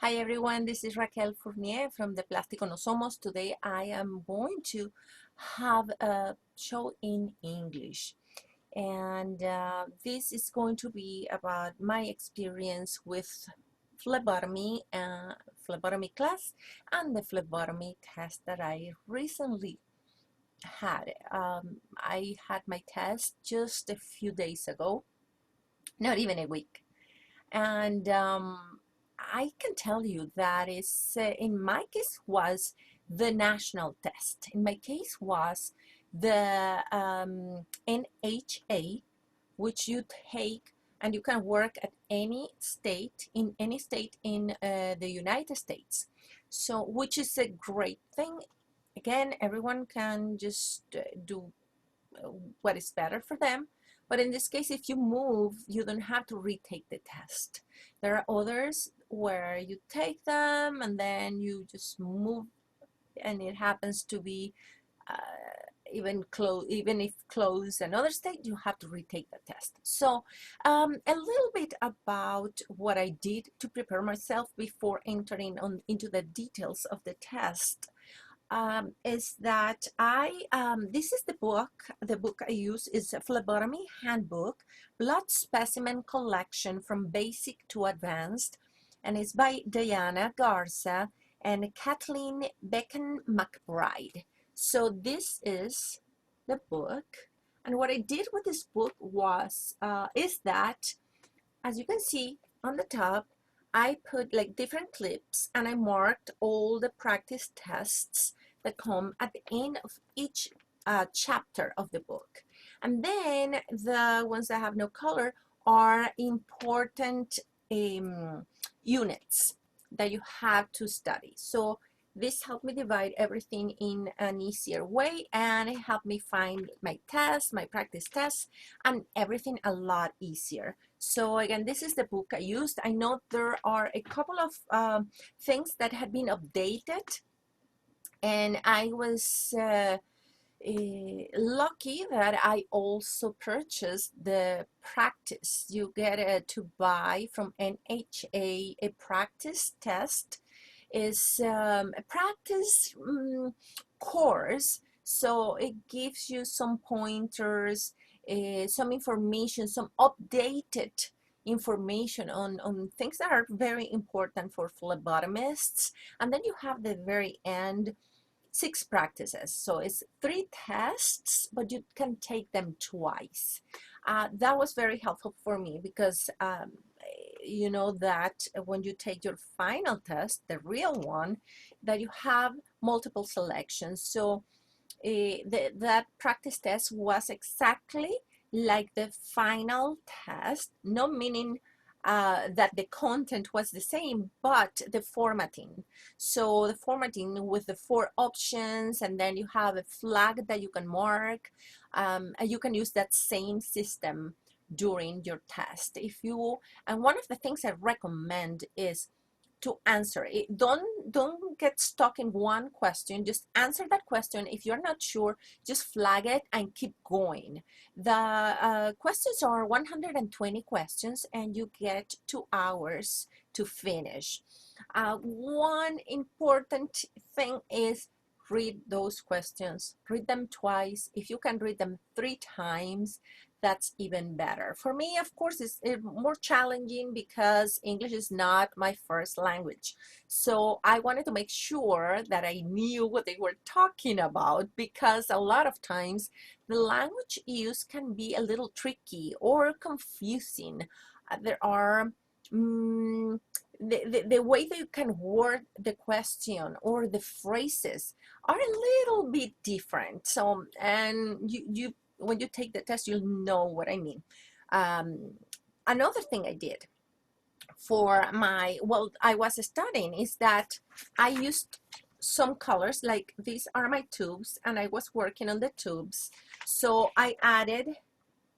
Hi everyone, this is RaquelFournierP from the Plastico No Somos. Today I am going to have a show in English, and this is going to be about my experience with phlebotomy, phlebotomy class, and the phlebotomy test that I recently had. I had my test just a few days ago, not even a week, and I can tell you that is in my case was the national test. In my case was the NHA, which you take and you can work at any state in the United States. So, which is a great thing. Again, everyone can just do what is better for them. But in this case, if you move, you don't have to retake the test. There are others where you take them and then you just move, and it happens to be even if close another state, you have to retake the test. So a little bit about what I did to prepare myself before entering into the details of the test. Is that this is the book I use is a Phlebotomy Handbook, Blood Specimen Collection from Basic to Advanced, and it's by Diana Garza and Kathleen Becken McBride. So this is the book, and what I did with this book was is that, as you can see on the top, I put like different clips and I marked all the practice tests that come at the end of each chapter of the book. And then the ones that have no color are important units that you have to study. So this helped me divide everything in an easier way, and it helped me find my tests, my practice tests, and everything a lot easier. So again, this is the book I used. I know there are a couple of things that had been updated, and I was lucky that I also purchased the practice. You get to buy from NHA a practice test. Is a practice course, so it gives you some pointers, some information, some updated information on things that are very important for phlebotomists. And then you have the very end 6 practices, so it's 3 tests, but you can take them twice. That was very helpful for me because you know that when you take your final test, the real one, that you have multiple selections. So that practice test was exactly like the final test, no meaning that the content was the same, but the formatting. So the formatting with the 4 options, and then you have a flag that you can mark, and you can use that same system during your test. And one of the things I recommend is to answer it. Don't get stuck in one question. Just answer that question. If you're not sure, just flag it and keep going. The questions are 120 questions, and you get 2 hours to finish. One important thing is read those questions. Read them twice. If you can read them 3 times, that's even better. For me, of course, it's more challenging because English is not my first language. So I wanted to make sure that I knew what they were talking about, because a lot of times the language used can be a little tricky or confusing. There are the way that you can word the question or the phrases are a little bit different. So, and you when you take the test, you'll know what I mean. Another thing I did for while I was studying is that I used some colors, like these are my tubes, and I was working on the tubes. So I added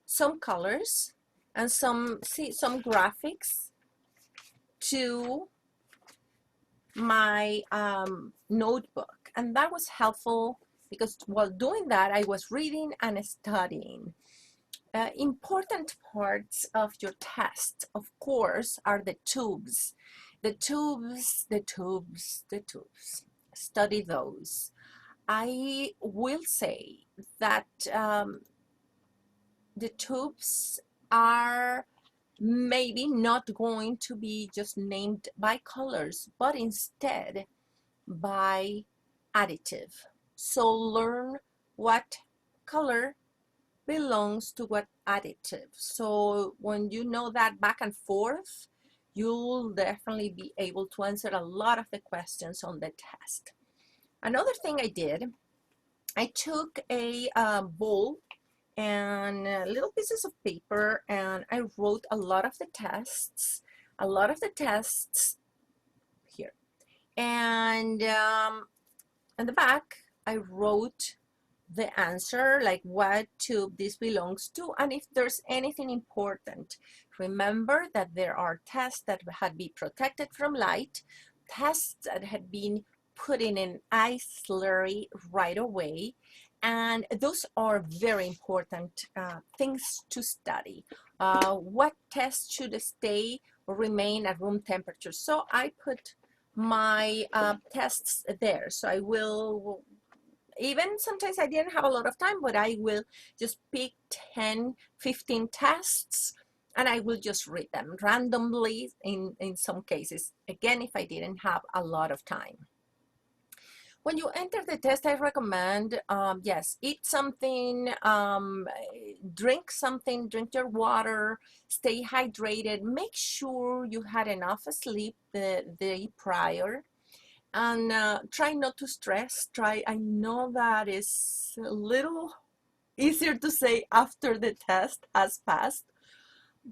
some colors and some graphics to my notebook, and that was helpful because while doing that, I was reading and studying. Important parts of your test, of course, are the tubes. The tubes, the tubes, the tubes. Study those. I will say that the tubes are maybe not going to be just named by colors, but instead by additive. So learn what color belongs to what additive. So when you know that back and forth, you'll definitely be able to answer a lot of the questions on the test. Another thing I did, I took a bowl and little pieces of paper, and I wrote a lot of the tests, here. And on the back, I wrote the answer, like what tube this belongs to, and if there's anything important. Remember that there are tests that had been protected from light, tests that had been put in an ice slurry right away, and those are very important things to study. What tests should stay or remain at room temperature? So I put my tests there. So I will, even sometimes I didn't have a lot of time, but I will just pick 10, 15 tests and I will just read them randomly in some cases, again, if I didn't have a lot of time. When you enter the test, I recommend, yes, eat something, drink something, drink your water, stay hydrated, make sure you had enough sleep the day prior, and try not to stress. I know that is a little easier to say after the test has passed,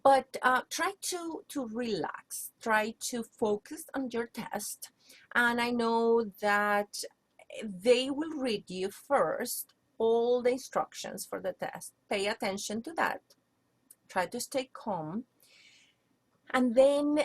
but try to relax, try to focus on your test. And I know that they will read you first all the instructions for the test. Pay attention to that. Try to stay calm. And then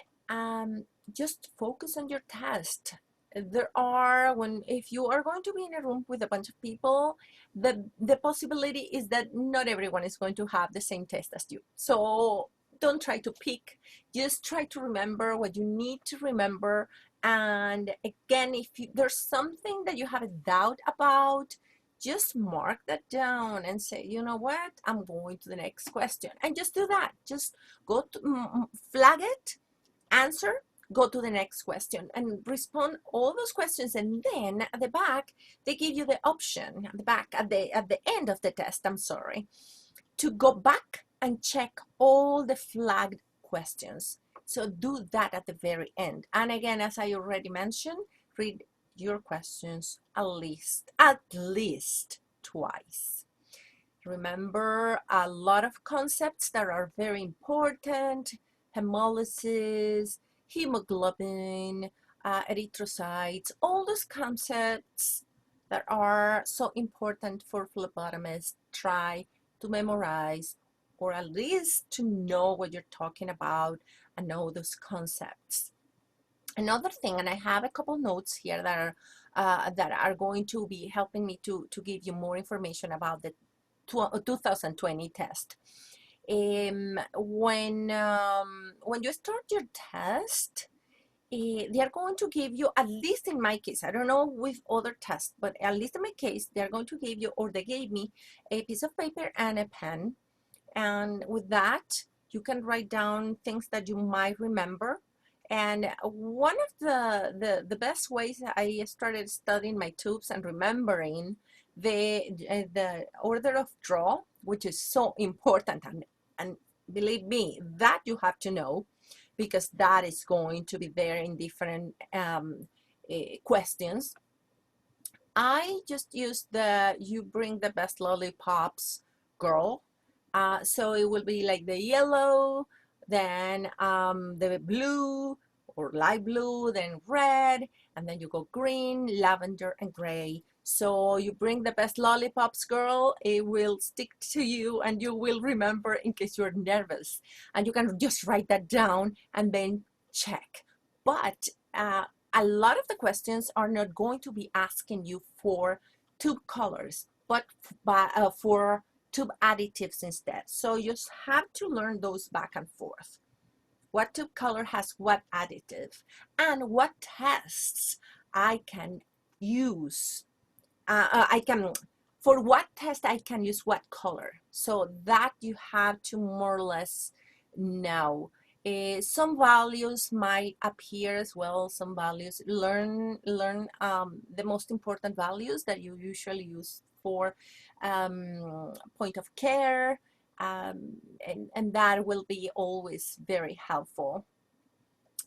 just focus on your test. There are, if you are going to be in a room with a bunch of people, the possibility is that not everyone is going to have the same test as you. So don't try to pick, just try to remember what you need to remember. And again, if there's something that you have a doubt about, just mark that down and say, you know what, I'm going to the next question. And just do that. Just go to flag it, answer, go to the next question, and respond all those questions. And then at the back, they give you the option at the back, at the end of the test, I'm sorry, to go back and check all the flagged questions. So do that at the very end. And again, as I already mentioned, read your questions at least twice. Remember a lot of concepts that are very important: hemolysis, hemoglobin, erythrocytes, all those concepts that are so important for phlebotomists. Try to memorize, or at least to know what you're talking about and know those concepts. Another thing, and I have a couple notes here that are going to be helping me to give you more information about the 2020 test. When you start your test, they are going to give you, at least in my case, I don't know with other tests, but at least in my case, they're going to give you, or they gave me, a piece of paper and a pen. And with that, you can write down things that you might remember. And one of the best ways I started studying my tubes and remembering the order of draw, which is so important, and believe me, that you have to know, because that is going to be there in different questions. I just use you bring the best lollipops, girl. So it will be like the yellow, then the blue or light blue, then red, and then you go green, lavender, and gray. So you bring the best lollipops, girl. It will stick to you and you will remember in case you're nervous. And you can just write that down and then check. But a lot of the questions are not going to be asking you for tube colors, but for tube additives instead. So you just have to learn those back and forth. what tube color has what additive, and what tests I can use. For what test I can use what color. So that you have to more or less know. Some values might appear as well. Some values, learn the most important values that you usually use for point of care, and that will be always very helpful.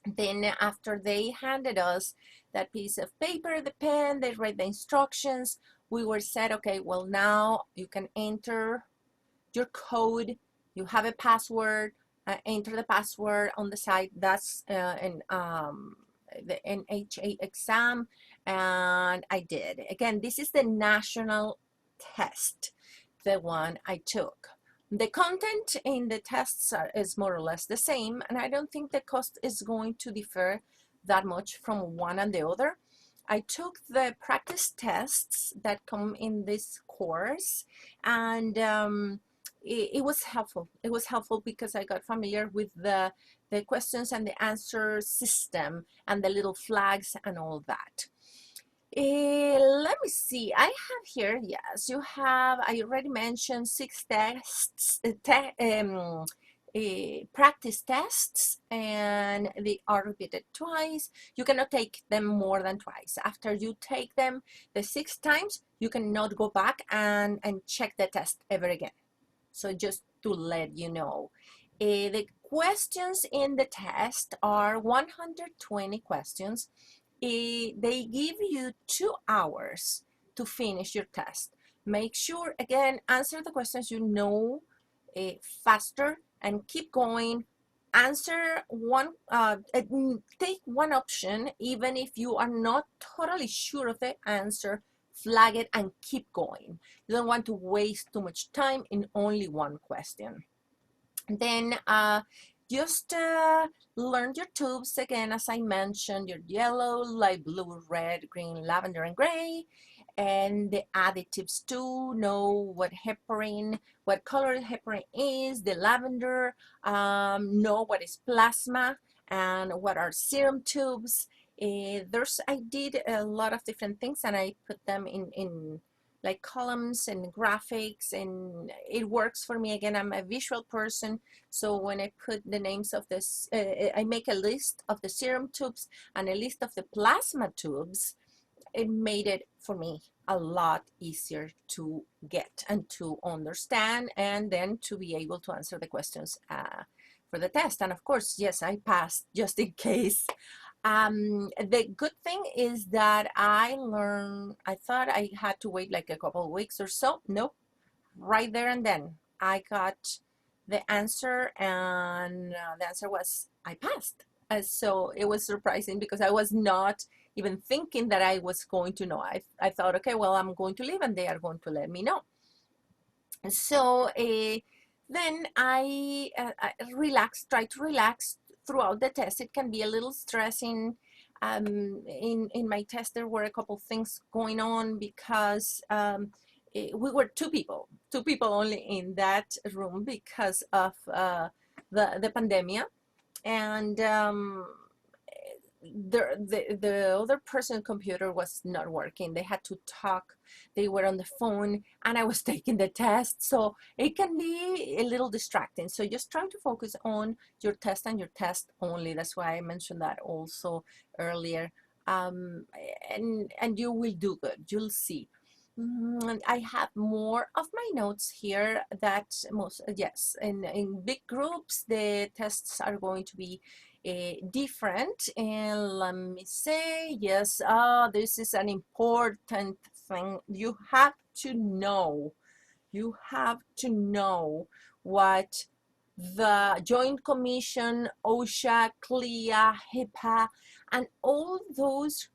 Then after they handed us that piece of paper, the pen, they read the instructions, we were said, okay, well, now you can enter your code, you have a password, enter the password on the site. That's the NHA exam, and I did. Again, this is the national test, the one I took. The content in the tests is more or less the same, and I don't think the cost is going to differ that much from one and the other. I took the practice tests that come in this course, and it was helpful. It was helpful because I got familiar with the questions and the answer system and the little flags and all that. Let me see. I have here, yes, you have, I already mentioned 6 tests, practice tests, and they are repeated twice. You cannot take them more than twice. After you take them the 6 times, you cannot go back and check the test ever again. So just to let you know. The questions in the test are 120 questions. They give you 2 hours to finish your test. Make sure, again, answer the questions you know faster and keep going. Answer one, take one option, even if you are not totally sure of the answer, flag it and keep going. You don't want to waste too much time in only one question. Then just learn your tubes again, as I mentioned, your yellow, light blue, red, green, lavender, and gray, and the additives too. Know what heparin, what color heparin is, the lavender, know what is plasma, and what are serum tubes. I did a lot of different things, and I put them in like columns and graphics, and it works for me. Again, I'm a visual person, so when I put the names of this, I make a list of the serum tubes and a list of the plasma tubes. It made it for me a lot easier to get and to understand, and then to be able to answer the questions for the test. And of course, yes, I passed just in case. The good thing is that I thought I had to wait like a couple of weeks or so. Nope, right there and then I got the answer, and the answer was I passed. So it was surprising because I was not even thinking that I was going to know. I thought, okay, well, I'm going to leave and they are going to let me know. So then I try to relax throughout the test. It can be a little stressing. In my test, there were a couple things going on because we were two people only in that room because of the pandemic, and the other person's computer was not working. They had to talk. They were on the phone, and I was taking the test, so it can be a little distracting. So just trying to focus on your test and your test only. That's why I mentioned that also earlier. And you will do good. You'll see. I have more of my notes here that yes, in big groups, the tests are going to be different. And let me say, yes, this is an important thing. You have to know what the Joint Commission, OSHA, CLIA, HIPAA, and all those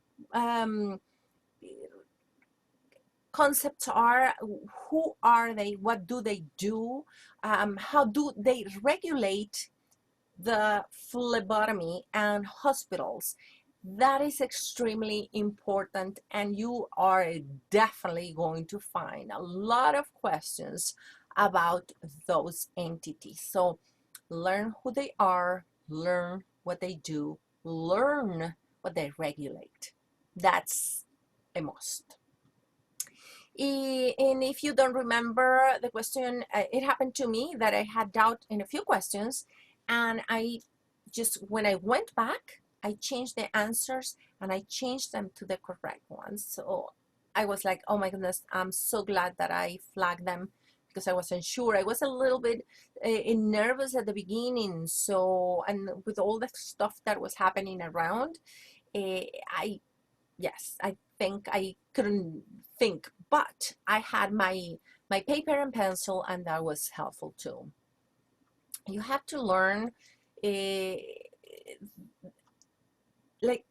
concepts are. Who are they? What do they do? How do they regulate the phlebotomy and hospitals? That is extremely important, and you are definitely going to find a lot of questions about those entities. So learn who they are, learn what they do, learn what they regulate. That's a must. And if you don't remember the question, it happened to me that I had doubt in a few questions, and I just, when I went back, I changed the answers and I changed them to the correct ones. So I was like, oh my goodness, I'm so glad that I flagged them, because I wasn't sure. I was a little bit nervous at the beginning. So, and with all the stuff that was happening around, I yes, I think I couldn't think, but I had my paper and pencil, and that was helpful too. You have to learn uh, like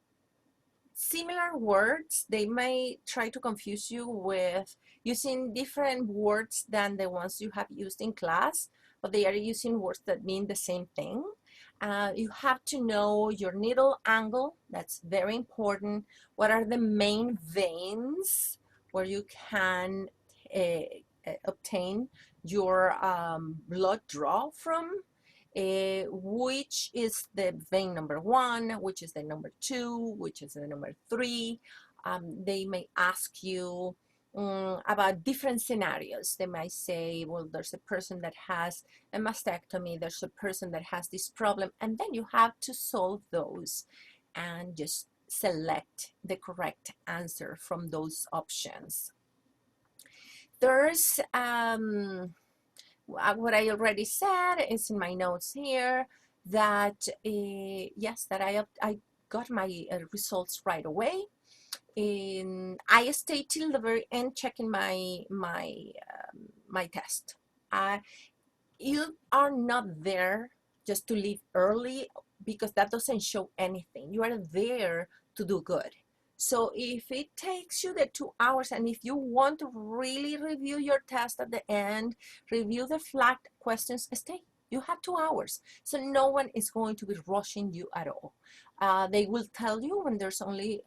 similar words. They may try to confuse you with using different words than the ones you have used in class, but they are using words that mean the same thing. You have to know your needle angle. That's very important. What are the main veins where you can obtain your blood draw from? Which is the vein number 1, which is the number 2, which is the number 3. They may ask you about different scenarios. They might say, well, there's a person that has a mastectomy, there's a person that has this problem, and then you have to solve those and just select the correct answer from those options. There's what I already said is in my notes here, that yes, that I got my results right away. I stayed till the very end checking my test. You are not there just to leave early, because that doesn't show anything. You are there to do good. So if it takes you the 2 hours, and if you want to really review your test at the end, review the flagged questions, stay. You have 2 hours. So no one is going to be rushing you at all. They will tell you when there's only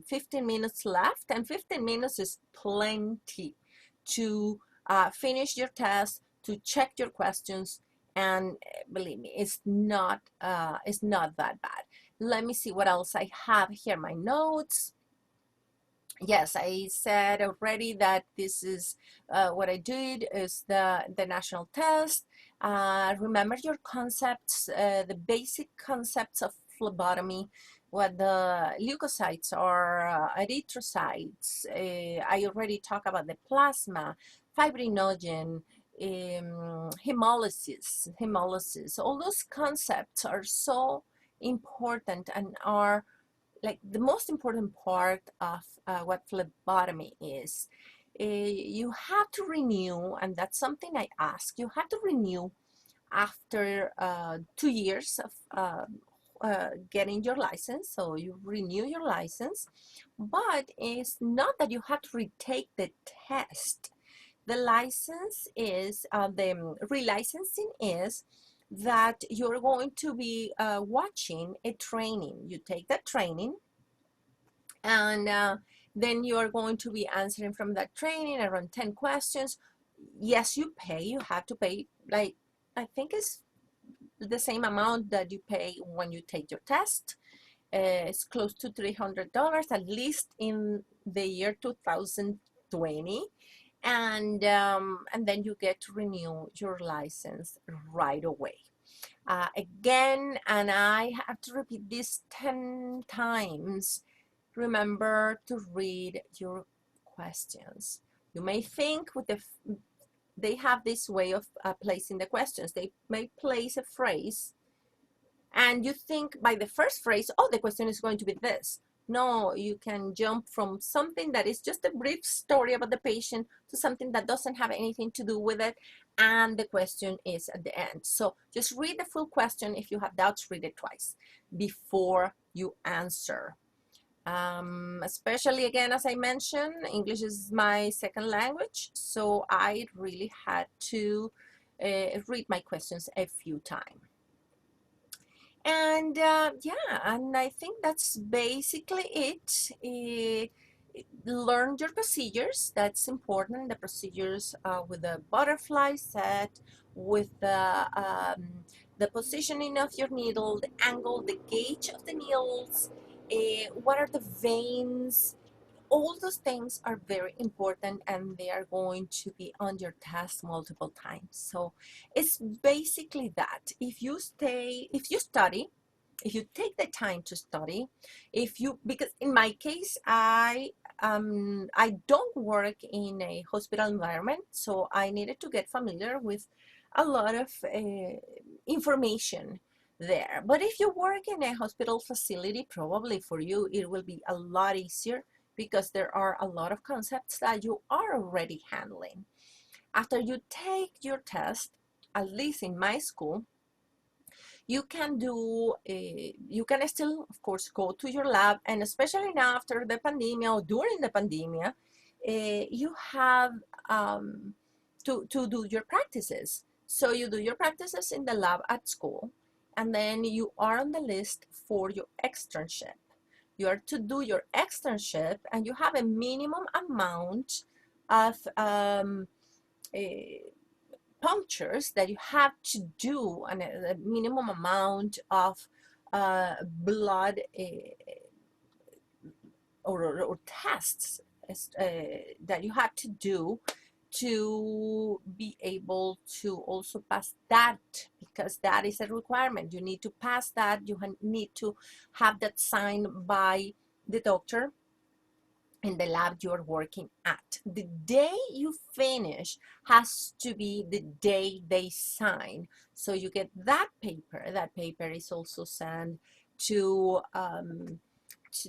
15 minutes left, and 15 minutes is plenty to finish your test, to check your questions, and believe me, it's not that bad. Let me see what else I have here, my notes. Yes, I said already that this is what I did is the national test. Remember your concepts, the basic concepts of phlebotomy, what the leukocytes are, erythrocytes. I already talked about the plasma, fibrinogen, hemolysis. All those concepts are so important and are like the most important part of what phlebotomy is. You have to renew, and that's something I ask, you have to renew after 2 years of getting your license. So you renew your license, but it's not that you have to retake the test. The license is, the relicensing is that you're going to be watching a training. You take that training, and then you're going to be answering from that training around 10 questions. Yes, you pay. You have to pay, like, I think it's the same amount that you pay when you take your test. It's close to $300, at least in the year 2020. And then you get to renew your license right away. Again, and I have to repeat this 10 times, remember to read your questions. You may think they have this way of placing the questions. They may place a phrase, and you think by the first phrase, oh, the question is going to be this. No, you can jump from something that is just a brief story about the patient to something that doesn't have anything to do with it, and the question is at the end. So just read the full question. If you have doubts, read it twice before you answer. Especially, again, as I mentioned, English is my second language, so I really had to read my questions a few times. And yeah, and I think that's basically it. Learn your procedures. That's important. The procedures with the butterfly set, with the the positioning of your needle, the angle, the gauge of the needles, what are the veins. All those things are very important, and they are going to be on your test multiple times. So it's basically that. If you study, if you take the time to study, because in my case, I don't work in a hospital environment, so I needed to get familiar with a lot of information there. But if you work in a hospital facility, probably for you it will be a lot easier, because there are a lot of concepts that you are already handling. After you take your test, at least in my school, you can you can still, of course, go to your lab, and especially now after the pandemic or during the pandemic, you have to do your practices. So you do your practices in the lab at school, and then you are on the list for your externship. You are to do your externship, and you have a minimum amount of punctures that you have to do, and a minimum amount of blood or tests that you have to do to be able to also pass that, because that is a requirement. You need to pass that. You need to have that signed by the doctor in the lab you're working at. The day you finish has to be the day they sign. So you get that paper. That paper is also sent to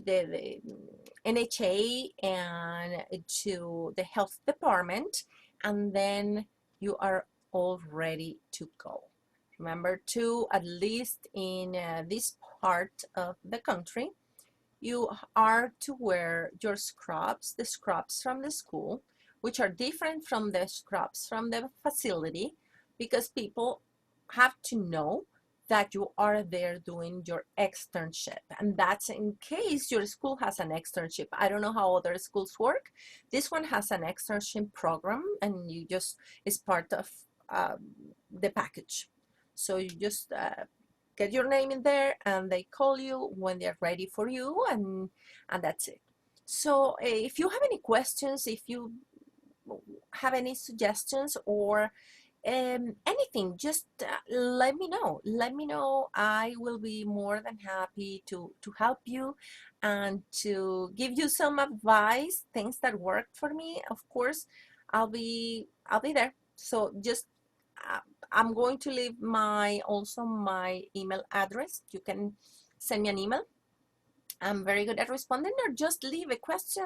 the NHA and to the health department, and then you are all ready to go. Remember to, at least in this part of the country, you are to wear your scrubs, the scrubs from the school, which are different from the scrubs from the facility, because people have to know that you are there doing your externship. And that's in case your school has an externship. I don't know how other schools work. This one has an externship program, and you just, it's part of the package. So you just get your name in there, and they call you when they're ready for you, and that's it. So if you have any questions, if you have any suggestions, or anything, just let me know. Let me know. I will be more than happy to help you and to give you some advice, things that worked for me. Of course, I'll be there. So just I'm going to leave also my email address. You can send me an email. I'm very good at responding, or just leave a question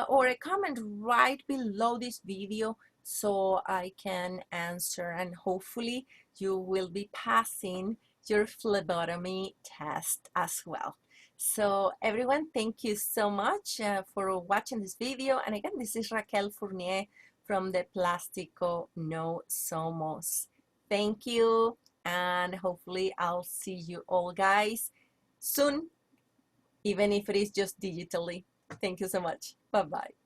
or a comment right below this video so I can answer, and hopefully you will be passing your phlebotomy test as well. So everyone, thank you so much for watching this video. And again, this is Raquel Fournier from the Plastico No Somos. Thank you, and hopefully I'll see you all guys soon, even if it is just digitally. Thank you so much. Bye-bye.